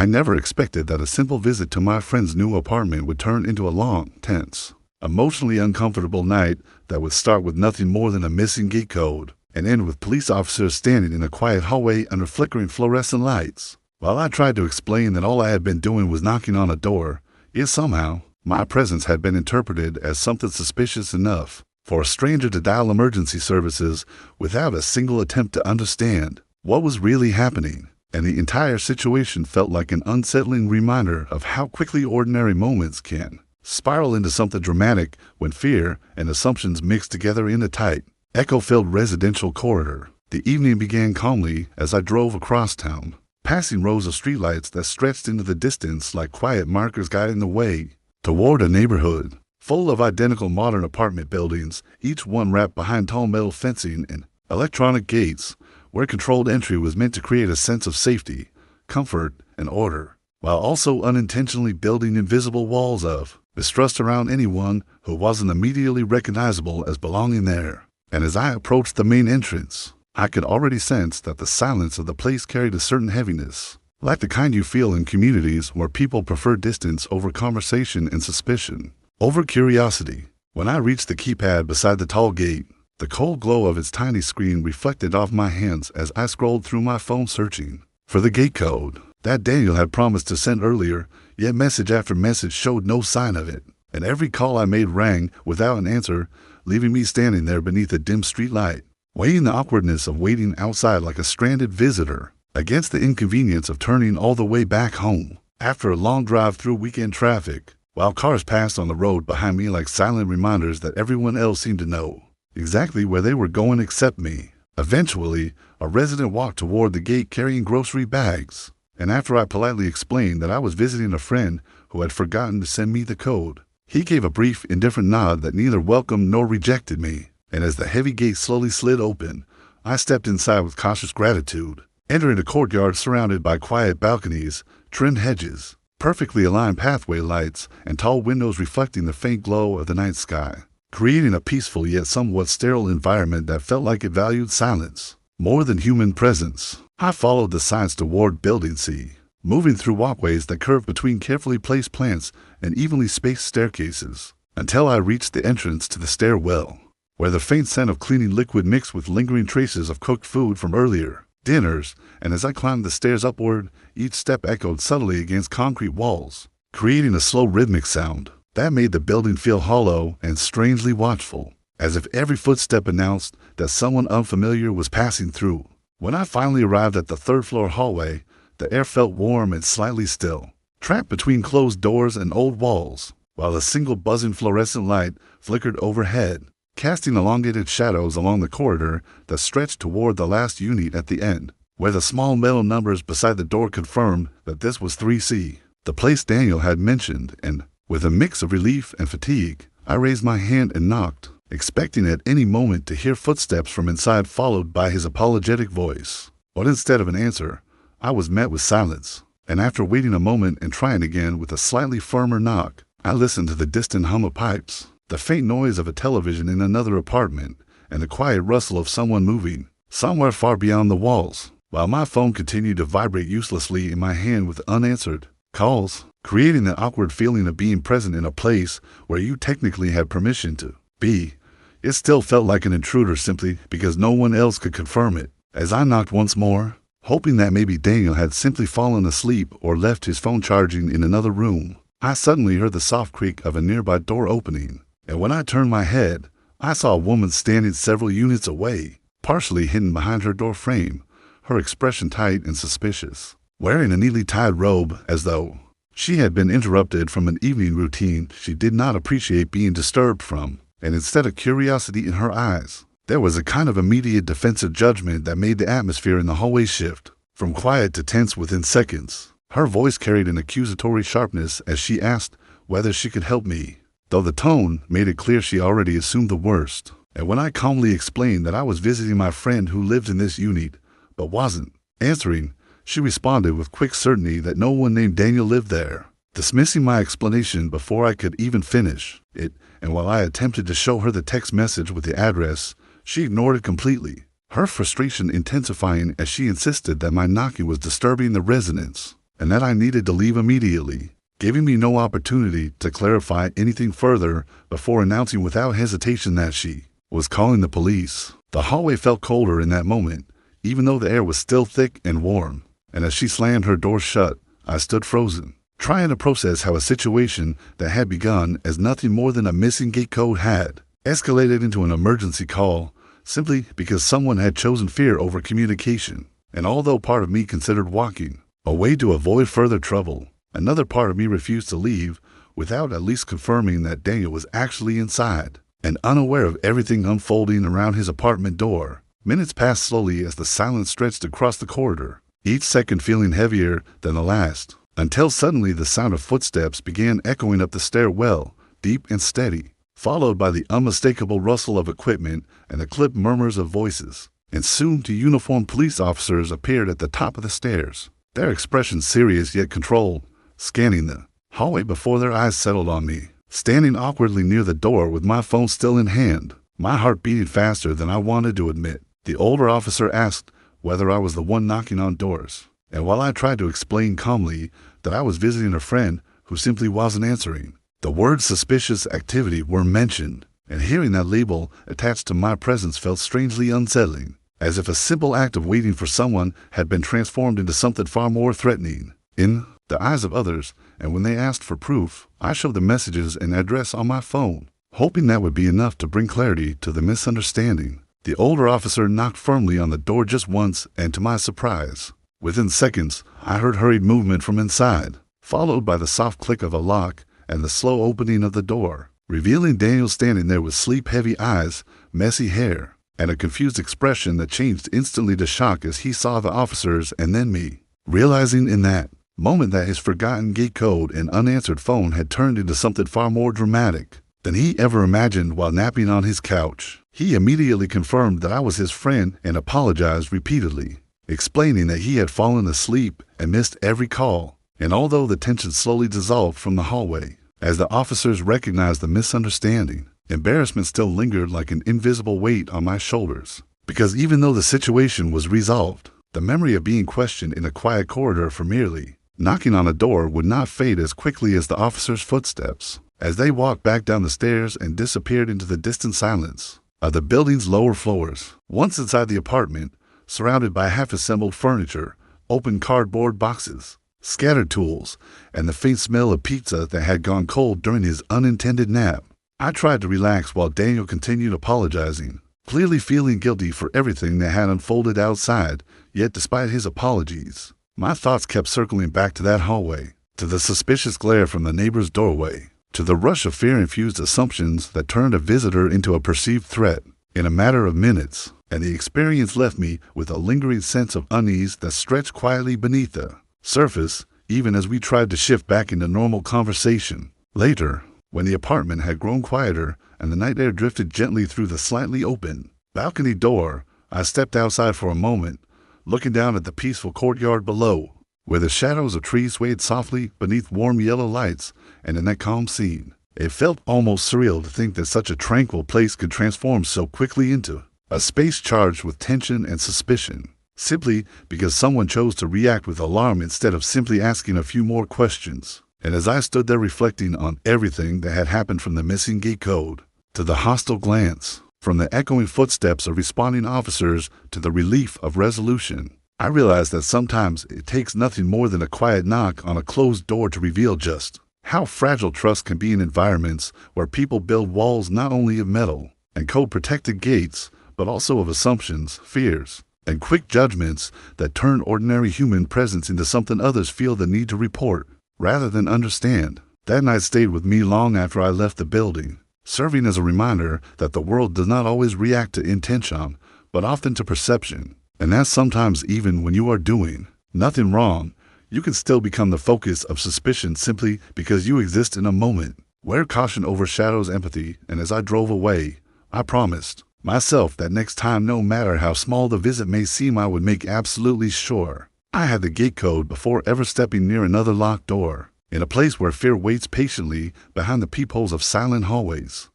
I never expected that a simple visit to my friend's new apartment would turn into a long, tense, emotionally uncomfortable night that would start with nothing more than a missing gate code and end with police officers standing in a quiet hallway under flickering fluorescent lights. While I tried to explain that all I had been doing was knocking on a door, yet somehow my presence had been interpreted as something suspicious enough for a stranger to dial emergency services without a single attempt to understand what was really happening. And the entire situation felt like an unsettling reminder of how quickly ordinary moments can spiral into something dramatic when fear and assumptions mix together in a tight, echo-filled residential corridor. The evening began calmly as I drove across town, passing rows of streetlights that stretched into the distance like quiet markers guiding the way toward a neighborhood full of identical modern apartment buildings, each one wrapped behind tall metal fencing and electronic gates, where controlled entry was meant to create a sense of safety, comfort, and order, while also unintentionally building invisible walls of mistrust around anyone who wasn't immediately recognizable as belonging there. And as I approached the main entrance, I could already sense that the silence of the place carried a certain heaviness, like the kind you feel in communities where people prefer distance over conversation and suspicion, over curiosity. When I reached the keypad beside the tall gate, the cold glow of its tiny screen reflected off my hands as I scrolled through my phone searching for the gate code that Daniel had promised to send earlier, yet message after message showed no sign of it, and every call I made rang without an answer, leaving me standing there beneath a dim street light, weighing the awkwardness of waiting outside like a stranded visitor against the inconvenience of turning all the way back home after a long drive through weekend traffic, while cars passed on the road behind me like silent reminders that everyone else seemed to know exactly where they were going except me. Eventually, a resident walked toward the gate carrying grocery bags, and after I politely explained that I was visiting a friend who had forgotten to send me the code, he gave a brief, indifferent nod that neither welcomed nor rejected me. And as the heavy gate slowly slid open, I stepped inside with cautious gratitude, entering a courtyard surrounded by quiet balconies, trimmed hedges, perfectly aligned pathway lights, and tall windows reflecting the faint glow of the night sky, creating a peaceful yet somewhat sterile environment that felt like it valued silence more than human presence. I followed the signs toward Building C, moving through walkways that curved between carefully placed plants and evenly spaced staircases, until I reached the entrance to the stairwell, where the faint scent of cleaning liquid mixed with lingering traces of cooked food from earlier dinners, and as I climbed the stairs upward, each step echoed subtly against concrete walls, creating a slow rhythmic sound that made the building feel hollow and strangely watchful, as if every footstep announced that someone unfamiliar was passing through. When I finally arrived at the third-floor hallway, the air felt warm and slightly still, trapped between closed doors and old walls, while a single buzzing fluorescent light flickered overhead, casting elongated shadows along the corridor that stretched toward the last unit at the end, where the small metal numbers beside the door confirmed that this was 3C, the place Daniel had mentioned, and with a mix of relief and fatigue, I raised my hand and knocked, expecting at any moment to hear footsteps from inside followed by his apologetic voice. But instead of an answer, I was met with silence, and after waiting a moment and trying again with a slightly firmer knock, I listened to the distant hum of pipes, the faint noise of a television in another apartment, and the quiet rustle of someone moving somewhere far beyond the walls, while my phone continued to vibrate uselessly in my hand with unanswered calls, creating the awkward feeling of being present in a place where you technically had permission to be. It still felt like an intruder simply because no one else could confirm it. As I knocked once more, hoping that maybe Daniel had simply fallen asleep or left his phone charging in another room, I suddenly heard the soft creak of a nearby door opening, and when I turned my head, I saw a woman standing several units away, partially hidden behind her door frame, her expression tight and suspicious, wearing a neatly tied robe as though she had been interrupted from an evening routine she did not appreciate being disturbed from. And instead of curiosity in her eyes, there was a kind of immediate defensive judgment that made the atmosphere in the hallway shift from quiet to tense within seconds. Her voice carried an accusatory sharpness as she asked whether she could help me, though the tone made it clear she already assumed the worst. And when I calmly explained that I was visiting my friend who lived in this unit, but wasn't answering, she responded with quick certainty that no one named Daniel lived there, dismissing my explanation before I could even finish it. And while I attempted to show her the text message with the address, she ignored it completely, her frustration intensifying as she insisted that my knocking was disturbing the residents. and that I needed to leave immediately, giving me no opportunity to clarify anything further before announcing without hesitation that she was calling the police. The hallway felt colder in that moment, even though the air was still thick and warm, and as she slammed her door shut, I stood frozen, trying to process how a situation that had begun as nothing more than a missing gate code had escalated into an emergency call simply because someone had chosen fear over communication. And although part of me considered walking away to avoid further trouble, another part of me refused to leave without at least confirming that Daniel was actually inside and unaware of everything unfolding around his apartment door. Minutes passed slowly as the silence stretched across the corridor, each second feeling heavier than the last, until suddenly the sound of footsteps began echoing up the stairwell, deep and steady, followed by the unmistakable rustle of equipment and the clipped murmurs of voices. And soon 2 uniformed police officers appeared at the top of the stairs, their expressions serious yet controlled, scanning the hallway before their eyes settled on me. Standing awkwardly near the door with my phone still in hand, my heart beating faster than I wanted to admit, the older officer asked whether I was the one knocking on doors. And while I tried to explain calmly that I was visiting a friend who simply wasn't answering, the words suspicious activity were mentioned, and hearing that label attached to my presence felt strangely unsettling, as if a simple act of waiting for someone had been transformed into something far more threatening in the eyes of others. And when they asked for proof, I showed the messages and address on my phone, hoping that would be enough to bring clarity to the misunderstanding. The older officer knocked firmly on the door just once, and to my surprise, within seconds, I heard hurried movement from inside, followed by the soft click of a lock and the slow opening of the door, revealing Daniel standing there with sleep-heavy eyes, messy hair, and a confused expression that changed instantly to shock as he saw the officers and then me, realizing in that moment that his forgotten gate code and unanswered phone had turned into something far more dramatic than he ever imagined while napping on his couch. He immediately confirmed that I was his friend and apologized repeatedly, explaining that he had fallen asleep and missed every call. And although the tension slowly dissolved from the hallway, as the officers recognized the misunderstanding, embarrassment still lingered like an invisible weight on my shoulders. Because even though the situation was resolved, the memory of being questioned in a quiet corridor for merely knocking on a door would not fade as quickly as the officers' footsteps, as they walked back down the stairs and disappeared into the distant silence of the building's lower floors. Once inside the apartment, surrounded by half-assembled furniture, open cardboard boxes, scattered tools, and the faint smell of pizza that had gone cold during his unintended nap, I tried to relax while Daniel continued apologizing, clearly feeling guilty for everything that had unfolded outside. Yet despite his apologies, my thoughts kept circling back to that hallway, to the suspicious glare from the neighbor's doorway, to the rush of fear-infused assumptions that turned a visitor into a perceived threat in a matter of minutes. And the experience left me with a lingering sense of unease that stretched quietly beneath the surface, even as we tried to shift back into normal conversation. Later, when the apartment had grown quieter and the night air drifted gently through the slightly open balcony door, I stepped outside for a moment, looking down at the peaceful courtyard below, where the shadows of trees swayed softly beneath warm yellow lights. And in that calm scene, it felt almost surreal to think that such a tranquil place could transform so quickly into a space charged with tension and suspicion, simply because someone chose to react with alarm instead of simply asking a few more questions. And as I stood there reflecting on everything that had happened, from the missing gate code to the hostile glance, from the echoing footsteps of responding officers to the relief of resolution, I realized that sometimes it takes nothing more than a quiet knock on a closed door to reveal just how fragile trust can be in environments where people build walls not only of metal and code-protected gates, but also of assumptions, fears, and quick judgments that turn ordinary human presence into something others feel the need to report rather than understand. That night stayed with me long after I left the building, serving as a reminder that the world does not always react to intention, but often to perception. And that sometimes even when you are doing nothing wrong, you can still become the focus of suspicion simply because you exist in a moment where caution overshadows empathy. And as I drove away, I promised myself that next time, no matter how small the visit may seem, I would make absolutely sure I had the gate code before ever stepping near another locked door, in a place where fear waits patiently behind the peepholes of silent hallways.